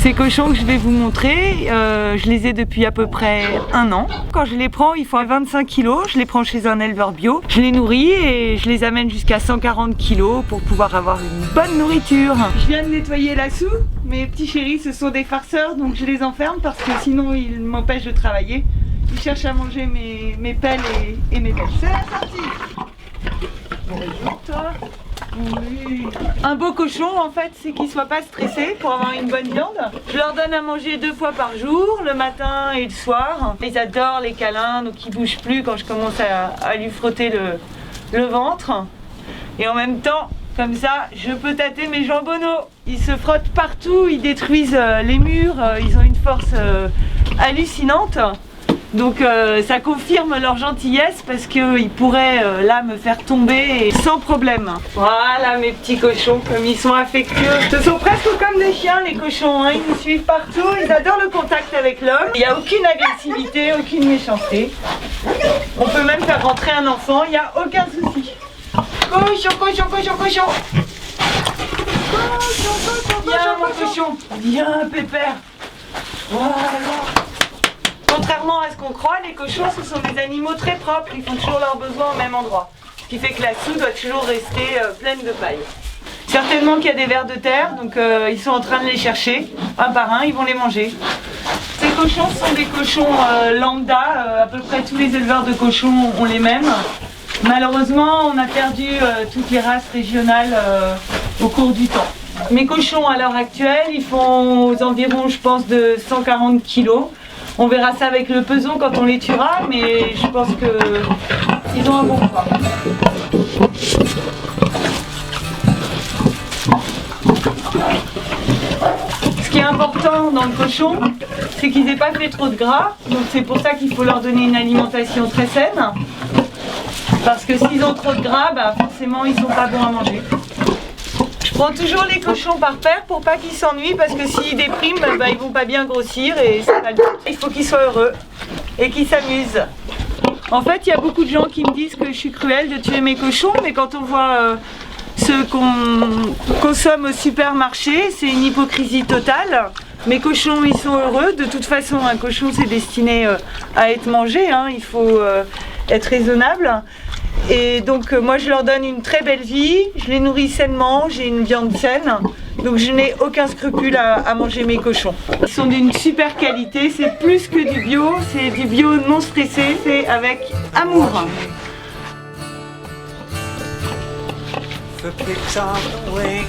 Ces cochons que je vais vous montrer, je les ai depuis à peu près 1 an. Quand je les prends, ils font 25 kg. Je les prends chez un éleveur bio. Je les nourris et je les amène jusqu'à 140 kg pour pouvoir avoir une bonne nourriture. Je viens de nettoyer la soue. Mes petits chéris, ce sont des farceurs, donc je les enferme parce que sinon ils m'empêchent de travailler. Ils cherchent à manger mes pelles et mes pelles. C'est la sortie. Bonjour toi. Oui. Un beau cochon en fait c'est qu'il soit pas stressé pour avoir une bonne viande. Je leur donne à manger 2 fois par jour, le matin et le soir. Ils adorent les câlins, donc ils bougent plus quand je commence à lui frotter le ventre. Et en même temps, comme ça, je peux tâter mes jambonneaux. Ils se frottent partout, ils détruisent les murs, ils ont une force hallucinante. Donc ça confirme leur gentillesse parce qu'ils pourraient là me faire tomber sans problème. Voilà mes petits cochons, comme ils sont affectueux. Ce sont presque comme des chiens les cochons, hein. Ils nous suivent partout, ils adorent le contact avec l'homme. Il n'y a aucune agressivité, aucune méchanceté. On peut même faire rentrer un enfant, il n'y a aucun souci. Cochon, cochon, cochon, cochon. Viens mon cochon, viens pépère. Voilà. Contrairement à ce qu'on croit, les cochons ce sont des animaux très propres, ils font toujours leurs besoins au même endroit. Ce qui fait que la soue doit toujours rester pleine de paille. Certainement qu'il y a des vers de terre, donc ils sont en train de les chercher, un par un, ils vont les manger. Ces cochons sont des cochons lambda, à peu près tous les éleveurs de cochons ont les mêmes. Malheureusement, on a perdu toutes les races régionales au cours du temps. Mes cochons à l'heure actuelle, ils font aux environs, je pense, de 140 kg. On verra ça avec le peson quand on les tuera, mais je pense qu'ils ont un bon poids. Ce qui est important dans le cochon, c'est qu'ils n'aient pas fait trop de gras, donc c'est pour ça qu'il faut leur donner une alimentation très saine. Parce que s'ils ont trop de gras, bah forcément ils sont pas bons à manger. Je prends toujours les cochons par paire pour pas qu'ils s'ennuient, parce que s'ils dépriment, bah, ils vont pas bien grossir et c'est pas le but. Il faut qu'ils soient heureux et qu'ils s'amusent. En fait, il y a beaucoup de gens qui me disent que je suis cruelle de tuer mes cochons, mais quand on voit ce qu'on consomme au supermarché, c'est une hypocrisie totale. Mes cochons, ils sont heureux. De toute façon, un cochon, c'est destiné à être mangé, hein. Il faut être raisonnable. Et donc moi je leur donne une très belle vie, je les nourris sainement, j'ai une viande saine, donc je n'ai aucun scrupule à manger mes cochons. Ils sont d'une super qualité, c'est plus que du bio, c'est du bio non stressé, c'est avec amour. The pigs on the wing.